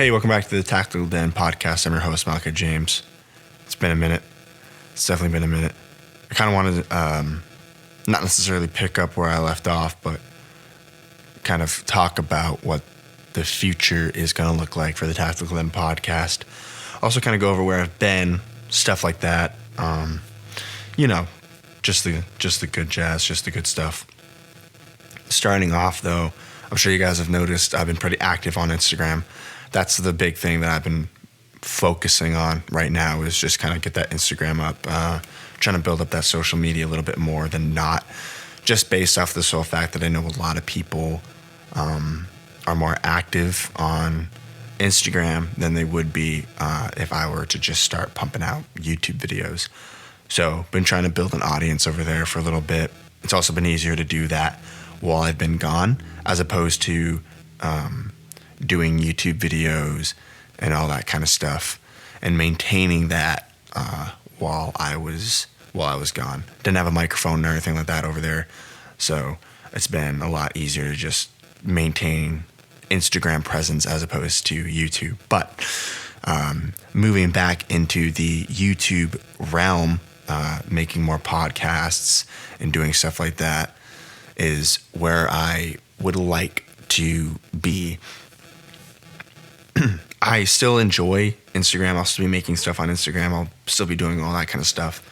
Hey, welcome back to the Tactical Den podcast. I'm your host, Malcolm James. It's been a minute. It's definitely been a minute. I kind of wanted to not necessarily pick up where I left off, but kind of talk about what the future is going to look like for the Tactical Den podcast. Also kind of go over where I've been, stuff like that. Just the good jazz, just the good stuff. Starting off, though, I'm sure you guys have noticed I've been pretty active on Instagram. That's the big thing that I've been focusing on right now is just kind of get that Instagram up, trying to build up that social media a little bit more than not, just based off the sole fact that I know a lot of people are more active on Instagram than they would be if I were to just start pumping out YouTube videos. So been trying to build an audience over there for a little bit. It's also been easier to do that while I've been gone as opposed to doing YouTube videos and all that kind of stuff and maintaining that while I was gone. Didn't have a microphone or anything like that over there. So it's been a lot easier to just maintain Instagram presence as opposed to YouTube. But moving back into the YouTube realm, making more podcasts and doing stuff like that is where I would like to be. I still enjoy Instagram. I'll still be making stuff on Instagram. I'll still be doing all that kind of stuff.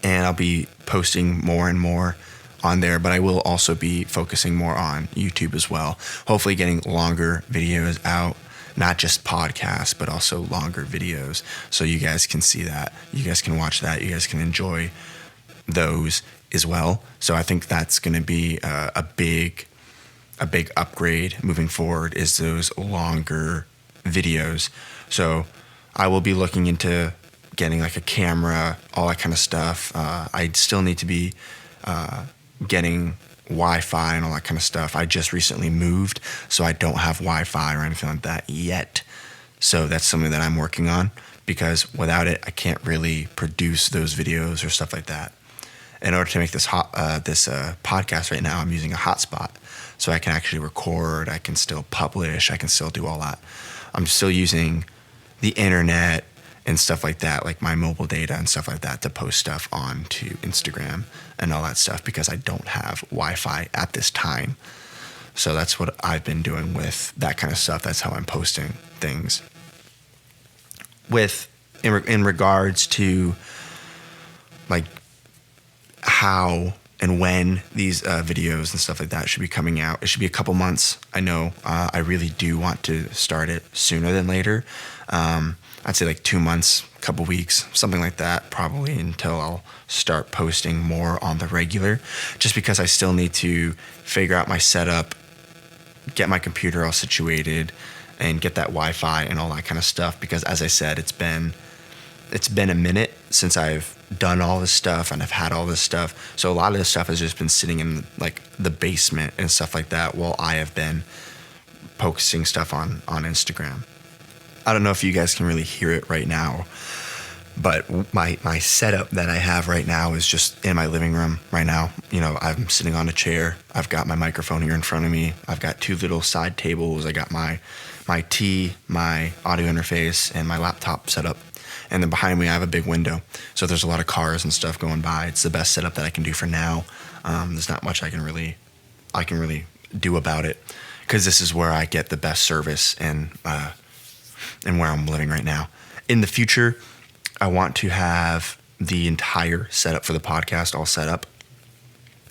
And I'll be posting more and more on there, but I will also be focusing more on YouTube as well. Hopefully getting longer videos out, not just podcasts, but also longer videos. So you guys can see that. You guys can watch that. You guys can enjoy those as well. So I think that's going to be a big upgrade moving forward is those longer videos. So I will be looking into getting like a camera, all that kind of stuff. I still need to be getting Wi-Fi and all that kind of stuff. I just recently moved, so I don't have Wi-Fi or anything like that yet. So that's something that I'm working on because without it, I can't really produce those videos or stuff like that. In order to make this podcast right now, I'm using a hotspot. So I can actually record, I can still publish, I can still do all that. I'm still using the internet and stuff like that, like my mobile data and stuff like that to post stuff onto Instagram and all that stuff because I don't have Wi-Fi at this time. So that's what I've been doing with that kind of stuff. That's how I'm posting things. In regards to like how and when these videos and stuff like that should be coming out. It should be a couple months. I know I really do want to start it sooner than later. I'd say like 2 months, a couple weeks, something like that, probably until I'll start posting more on the regular, just because I still need to figure out my setup, get my computer all situated, and get that Wi-Fi and all that kind of stuff. Because as I said, it's been a minute since I've done all this stuff and I've had all this stuff. So a lot of this stuff has just been sitting in like the basement and stuff like that while I have been posting stuff on Instagram. I don't know if you guys can really hear it right now, but my setup that I have right now is just in my living room right now. You know, I'm sitting on a chair. I've got my microphone here in front of me. I've got 2 little side tables. I got my tea, my audio interface, and my laptop set up. And then behind me, I have a big window. So there's a lot of cars and stuff going by. It's the best setup that I can do for now. There's not much I can really do about it because this is where I get the best service and where I'm living right now. In the future, I want to have the entire setup for the podcast all set up.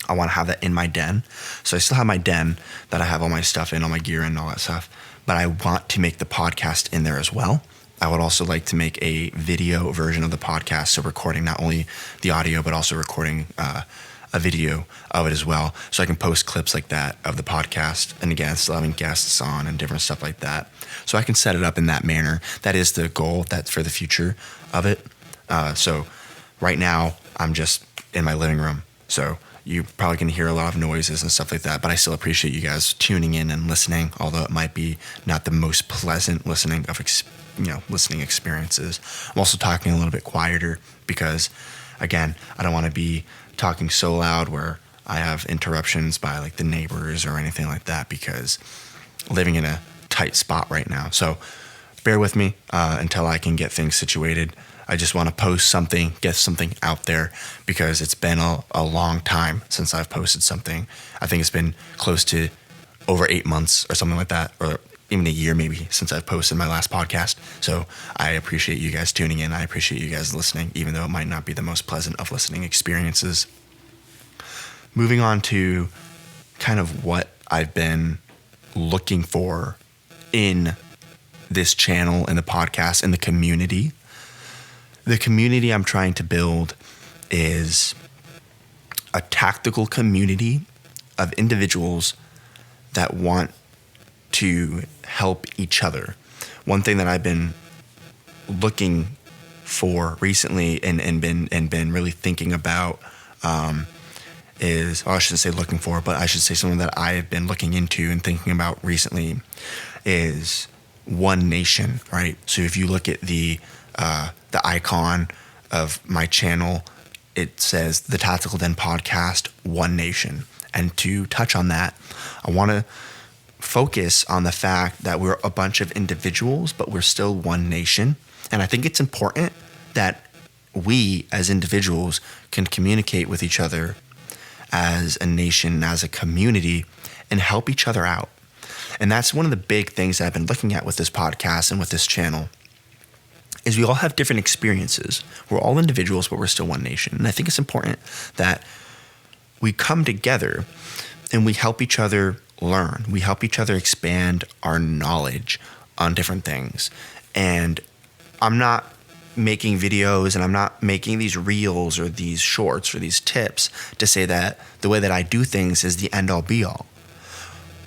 I want to have that in my den. So I still have my den that I have all my stuff in, all my gear and all that stuff. But I want to make the podcast in there as well. I would also like to make a video version of the podcast, so recording not only the audio, but also recording a video of it as well, so I can post clips like that of the podcast, and again, still having guests on and different stuff like that. So I can set it up in that manner. That is the goal that's for the future of it. So right now, I'm just in my living room, so you probably can hear a lot of noises and stuff like that, but I still appreciate you guys tuning in and listening, although it might be not the most pleasant listening experiences. I'm also talking a little bit quieter because, again, I don't want to be talking so loud where I have interruptions by like the neighbors or anything like that, because living in a tight spot right now. So bear with me until I can get things situated. I just want to post something, get something out there, because it's been a long time since I've posted something. I think it's been close to over 8 months or something like that, or even a year maybe since I've posted my last podcast. So I appreciate you guys tuning in. I appreciate you guys listening, even though it might not be the most pleasant of listening experiences. Moving on to kind of what I've been looking for in this channel, in the podcast, in the community. The community I'm trying to build is a tactical community of individuals that want to help each other. One thing that I've been looking for recently and been really thinking about is, I shouldn't say looking for, but I should say something that I've been looking into and thinking about recently is One Nation, right? So if you look at the icon of my channel, it says the Tactical Den Podcast, One Nation. And to touch on that, I want to focus on the fact that we're a bunch of individuals, but we're still one nation. And I think it's important that we as individuals can communicate with each other as a nation, as a community, and help each other out. And that's one of the big things that I've been looking at with this podcast and with this channel, is we all have different experiences. We're all individuals, but we're still one nation. And I think it's important that we come together and we help each other learn. We help each other expand our knowledge on different things. And I'm not making videos and I'm not making these reels or these shorts or these tips to say that the way that I do things is the end all be all.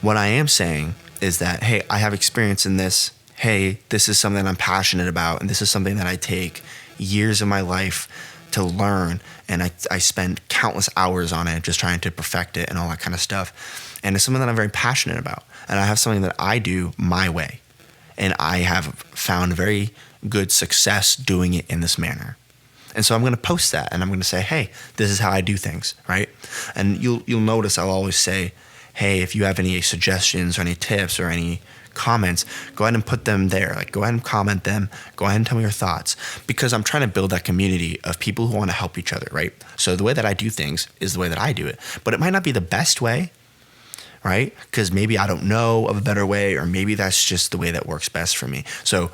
What I am saying is that, hey, I have experience in this. Hey, this is something I'm passionate about, and this is something that I take years of my life to learn, and I spend countless hours on it just trying to perfect it and all that kind of stuff. And it's something that I'm very passionate about, and I have something that I do my way, and I have found very good success doing it in this manner. And so I'm going to post that, and I'm going to say, hey, this is how I do things, right? And you'll notice I'll always say, hey, if you have any suggestions or any tips or any comments, go ahead and put them there. Like, go ahead and comment them. Go ahead and tell me your thoughts, because I'm trying to build that community of people who want to help each other, right? So the way that I do things is the way that I do it, but it might not be the best way, right? Because maybe I don't know of a better way, or maybe that's just the way that works best for me. So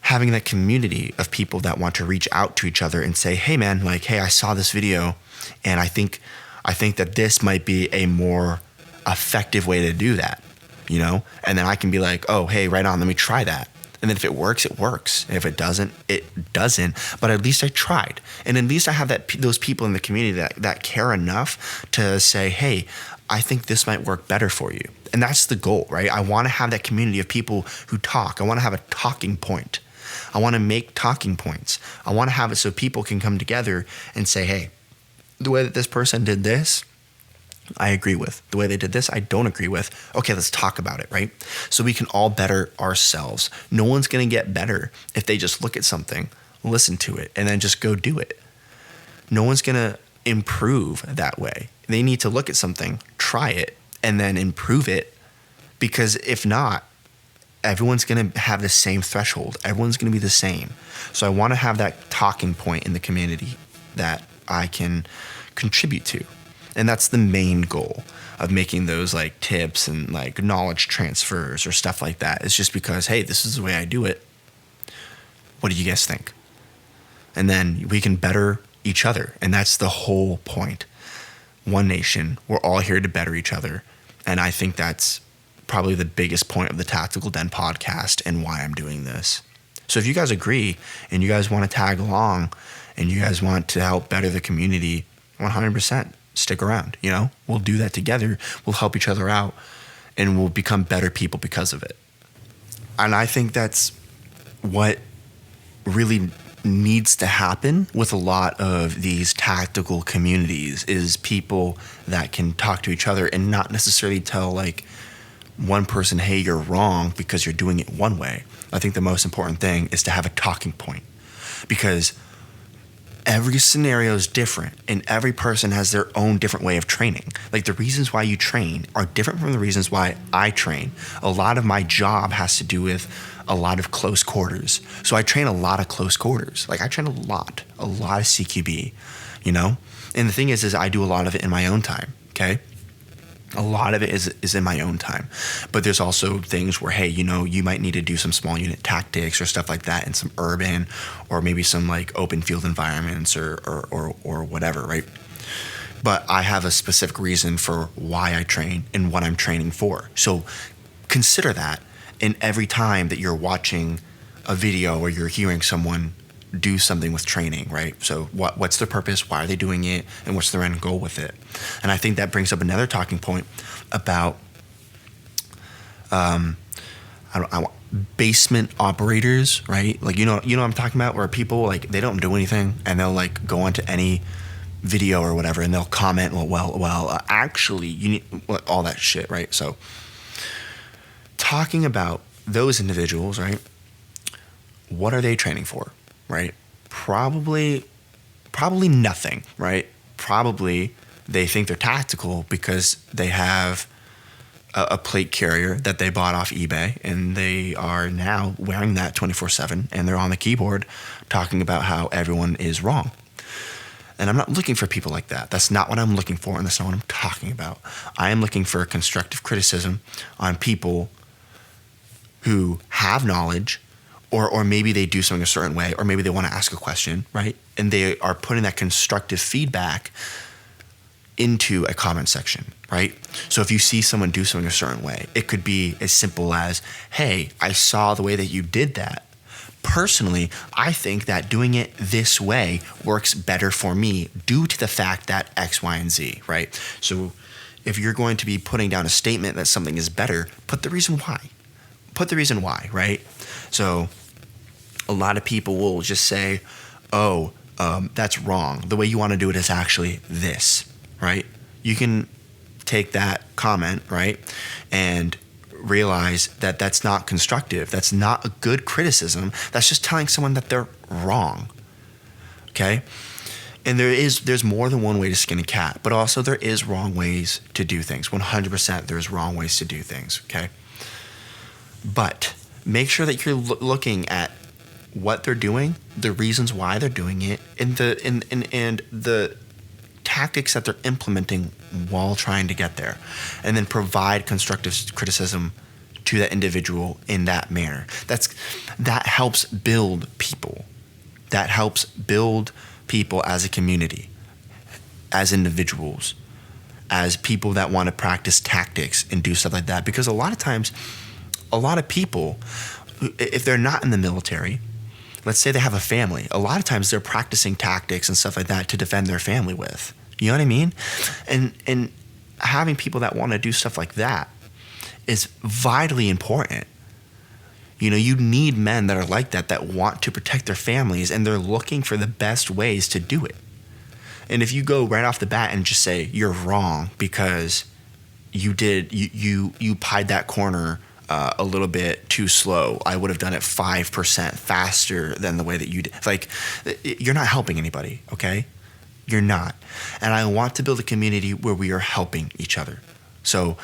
having that community of people that want to reach out to each other and say, hey man, like, hey, I saw this video and I think that this might be a more effective way to do that, you know? And then I can be like, oh, hey, right on, let me try that. And then if it works, it works. And if it doesn't, it doesn't. But at least I tried. And at least I have those people in the community that care enough to say, hey, I think this might work better for you. And that's the goal, right? I want to have that community of people who talk. I want to have a talking point. I want to make talking points. I want to have it so people can come together and say, hey, the way that this person did this, I agree with. The way they did this, I don't agree with. Okay, let's talk about it, right? So we can all better ourselves. No one's going to get better if they just look at something, listen to it, and then just go do it. No one's going to improve that way. They need to look at something, try it, and then improve it, because if not, everyone's going to have the same threshold. Everyone's going to be the same. So I want to have that talking point in the community that I can contribute to. And that's the main goal of making those like tips and like knowledge transfers or stuff like that. It's just because, hey, this is the way I do it. What do you guys think? And then we can better each other. And that's the whole point. One nation. We're all here to better each other. And I think that's probably the biggest point of the Tactical Den podcast and why I'm doing this. So if you guys agree and you guys want to tag along and you guys want to help better the community, 100%. Stick around, you know, we'll do that together. We'll help each other out and we'll become better people because of it. And I think that's what really needs to happen with a lot of these tactical communities, is people that can talk to each other and not necessarily tell like one person, hey, you're wrong because you're doing it one way. I think the most important thing is to have a talking point, because every scenario is different, and every person has their own different way of training. Like, the reasons why you train are different from the reasons why I train. A lot of my job has to do with a lot of close quarters. So I train a lot of close quarters. Like, I train a lot of CQB, you know? And the thing is I do a lot of it in my own time, okay? A lot of it is in my own time. But there's also things where, hey, you know, you might need to do some small unit tactics or stuff like that in some urban or maybe some like open field environments or whatever, right? But I have a specific reason for why I train and what I'm training for. So consider that in every time that you're watching a video or you're hearing someone do something with training, right? So what's their purpose? Why are they doing it? And what's their end goal with it? And I think that brings up another talking point about basement operators, right? Like, you know what I'm talking about, where people, like, they don't do anything and they'll like go onto any video or whatever and they'll comment, actually you need all that shit, right? So talking about those individuals, right? What are they training for? Right? Probably nothing, right? Probably they think they're tactical because they have a plate carrier that they bought off eBay and they are now wearing that 24/7 and they're on the keyboard talking about how everyone is wrong. And I'm not looking for people like that. That's not what I'm looking for, and that's not what I'm talking about. I am looking for constructive criticism on people who have knowledge, or maybe they do something a certain way, or maybe they want to ask a question, right? And they are putting that constructive feedback into a comment section, right? So if you see someone do something a certain way, it could be as simple as, hey, I saw the way that you did that. Personally, I think that doing it this way works better for me due to the fact that X, Y, and Z, right? So if you're going to be putting down a statement that something is better, put the reason why. Put the reason why, right? So a lot of people will just say, that's wrong. The way you want to do it is actually this, right? You can take that comment, right, and realize that that's not constructive. That's not a good criticism. That's just telling someone that they're wrong, okay? And there's more than one way to skin a cat, but also there is wrong ways to do things. 100% there's wrong ways to do things, okay? But make sure that you're looking at what they're doing, the reasons why they're doing it, and the tactics that they're implementing while trying to get there, and then provide constructive criticism to that individual in that manner. That helps build people. That helps build people as a community, as individuals, as people that want to practice tactics and do stuff like that. Because a lot of times, a lot of people, if they're not in the military, let's say they have a family, a lot of times they're practicing tactics and stuff like that to defend their family with. You know what I mean? And having people that want to do stuff like that is vitally important. You know, you need men that are like that want to protect their families, and they're looking for the best ways to do it. And if you go right off the bat and just say you're wrong because you pied that corner a little bit too slow, I would have done it 5% faster than the way that you did. Like, you're not helping anybody, okay? You're not. And I want to build a community where we are helping each other. So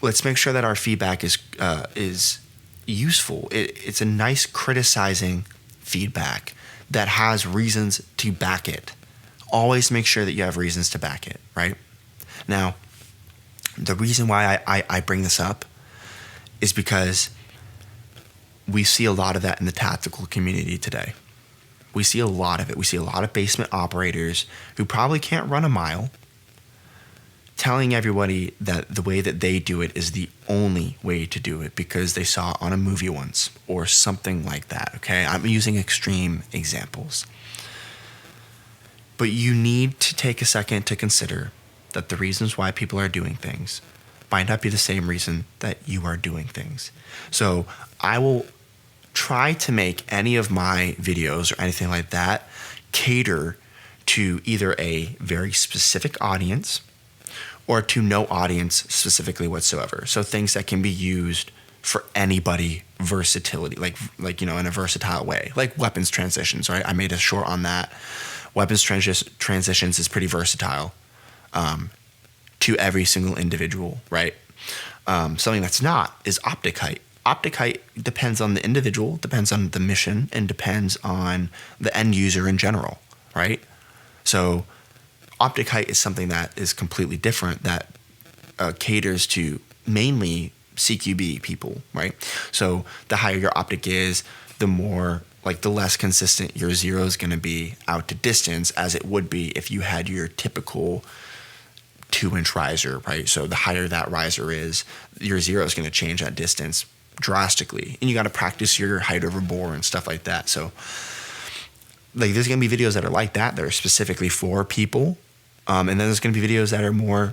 let's make sure that our feedback is useful. It's a nice criticizing feedback that has reasons to back it. Always make sure that you have reasons to back it, right? Now, the reason why I bring this up is because we see a lot of that in the tactical community today. We see a lot of it. We see a lot of basement operators who probably can't run a mile telling everybody that the way that they do it is the only way to do it because they saw it on a movie once or something like that, okay? I'm using extreme examples. But you need to take a second to consider that the reasons why people are doing things might not be the same reason that you are doing things. So I will try to make any of my videos or anything like that cater to either a very specific audience or to no audience specifically whatsoever. So things that can be used for anybody versatility, like in a versatile way, like weapons transitions, right? I made a short on that. Weapons transitions is pretty versatile to every single individual, right? Something that's not is optic height. Optic height depends on the individual, depends on the mission, and depends on the end user in general, right? So optic height is something that is completely different, that caters to mainly CQB people, right? So the higher your optic is, the more, like, the less consistent your zero is going to be out to distance, as it would be if you had your typical 2-inch riser, right? So the higher that riser is, your zero is going to change that distance drastically, and you got to practice your height over bore and stuff like that. So like, there's going to be videos that are like that are specifically for people, and then there's going to be videos that are more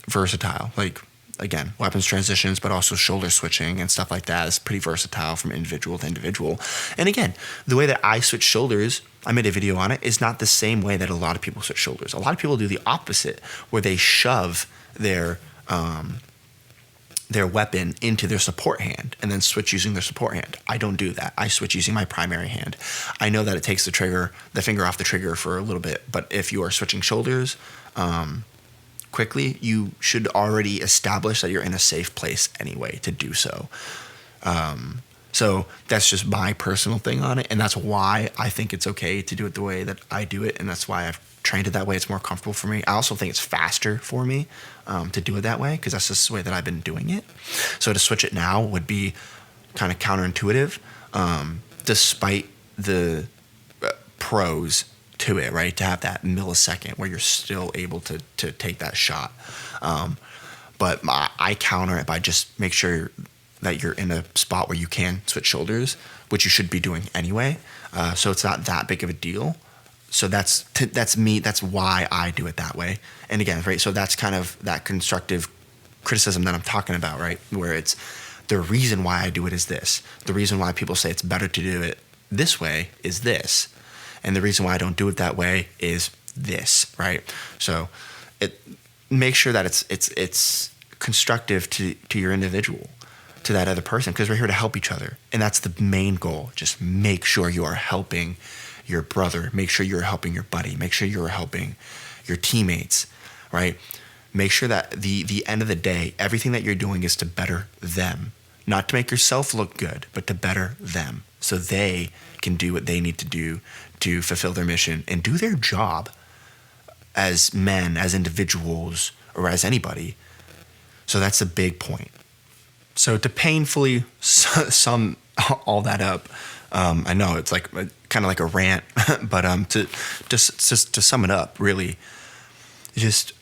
versatile, like, again, weapons transitions, but also shoulder switching and stuff like that is pretty versatile from individual to individual. And again, the way that I switch shoulders, I made a video on it, is not the same way that a lot of people switch shoulders. A lot of people do the opposite, where they shove their weapon into their support hand and then switch using their support hand. I don't do that. I switch using my primary hand. I know that it takes the finger off the trigger for a little bit, but if you are switching shoulders quickly, you should already establish that you're in a safe place anyway to do so. So that's just my personal thing on it, and that's why I think it's okay to do it the way that I do it, and that's why I've trained it that way. It's more comfortable for me. I also think it's faster for me to do it that way, because that's just the way that I've been doing it. So to switch it now would be kind of counterintuitive, despite the pros to it, right? To have that millisecond where you're still able to take that shot. But I counter it by just make sure that you're in a spot where you can switch shoulders, which you should be doing anyway. So it's not that big of a deal. So that's me. That's why I do it that way. And again, right? So that's kind of that constructive criticism that I'm talking about, right? Where it's the reason why I do it is this. The reason why people say it's better to do it this way is this. And the reason why I don't do it that way is this, right? So make sure that it's constructive to your individual, to that other person, because we're here to help each other. And that's the main goal. Just make sure you are helping your brother. Make sure you're helping your buddy. Make sure you're helping your teammates, right? Make sure that the end of the day, everything that you're doing is to better them. Not to make yourself look good, but to better them, so they can do what they need to do to fulfill their mission and do their job as men, as individuals, or as anybody. So that's a big point. So to painfully sum all that up, I know it's like kind of like a rant, but to sum it up, really, just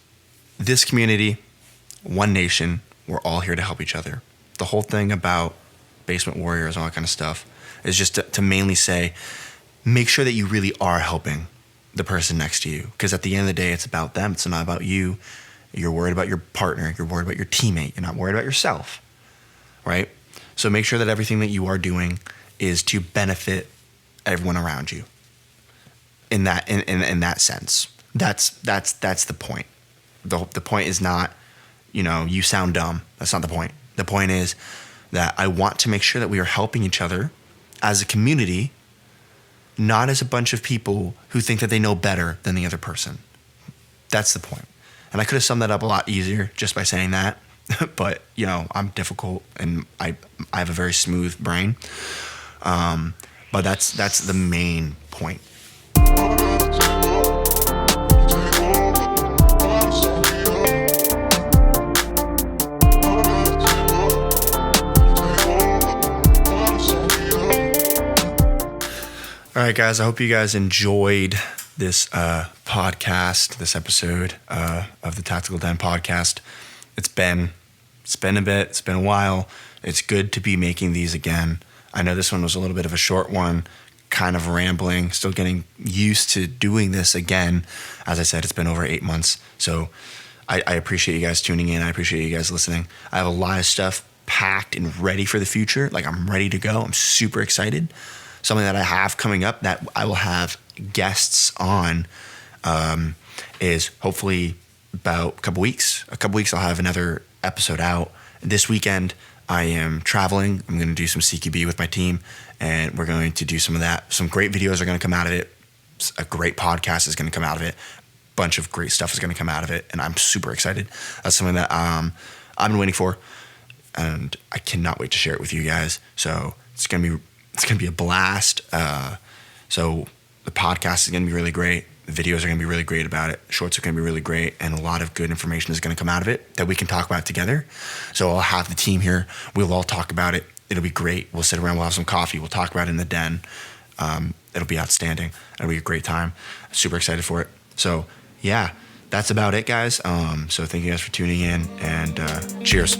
this community, one nation, we're all here to help each other. The whole thing about basement warriors and all that kind of stuff is just to mainly say, make sure that you really are helping the person next to you, because at the end of the day, it's about them. It's not about you. You're worried about your partner. You're worried about your teammate. You're not worried about yourself, right? So make sure that everything that you are doing is to benefit everyone around you. In that sense, that's the point. The point is not, you sound dumb. That's not the point. The point is that I want to make sure that we are helping each other as a community, not as a bunch of people who think that they know better than the other person. That's the point. And I could have summed that up a lot easier just by saying that, but I'm difficult and I have a very smooth brain. But that's the main point. All right, guys, I hope you guys enjoyed this podcast, this episode of the Tactical Den podcast. It's been a bit. It's been a while. It's good to be making these again. I know this one was a little bit of a short one, kind of rambling, still getting used to doing this again. As I said, it's been over 8 months. So I appreciate you guys tuning in. I appreciate you guys listening. I have a lot of stuff packed and ready for the future. Like, I'm ready to go. I'm super excited. Something that I have coming up that I will have guests on is hopefully about a couple weeks. I'll have another episode out. This weekend, I am traveling. I'm going to do some CQB with my team, and we're going to do some of that. Some great videos are going to come out of it. A great podcast is going to come out of it. Bunch of great stuff is going to come out of it, and I'm super excited. That's something that I've been waiting for, and I cannot wait to share it with you guys. So it's gonna be a blast. So the podcast is gonna be really great. The videos are gonna be really great about it. Shorts are gonna be really great, and a lot of good information is gonna come out of it that we can talk about together. So I'll have the team here. We'll all talk about it. It'll be great. We'll sit around. We'll have some coffee. We'll talk about it in the den. It'll be outstanding. It'll be a great time. Super excited for it. So yeah, that's about it, guys. So thank you guys for tuning in, and cheers.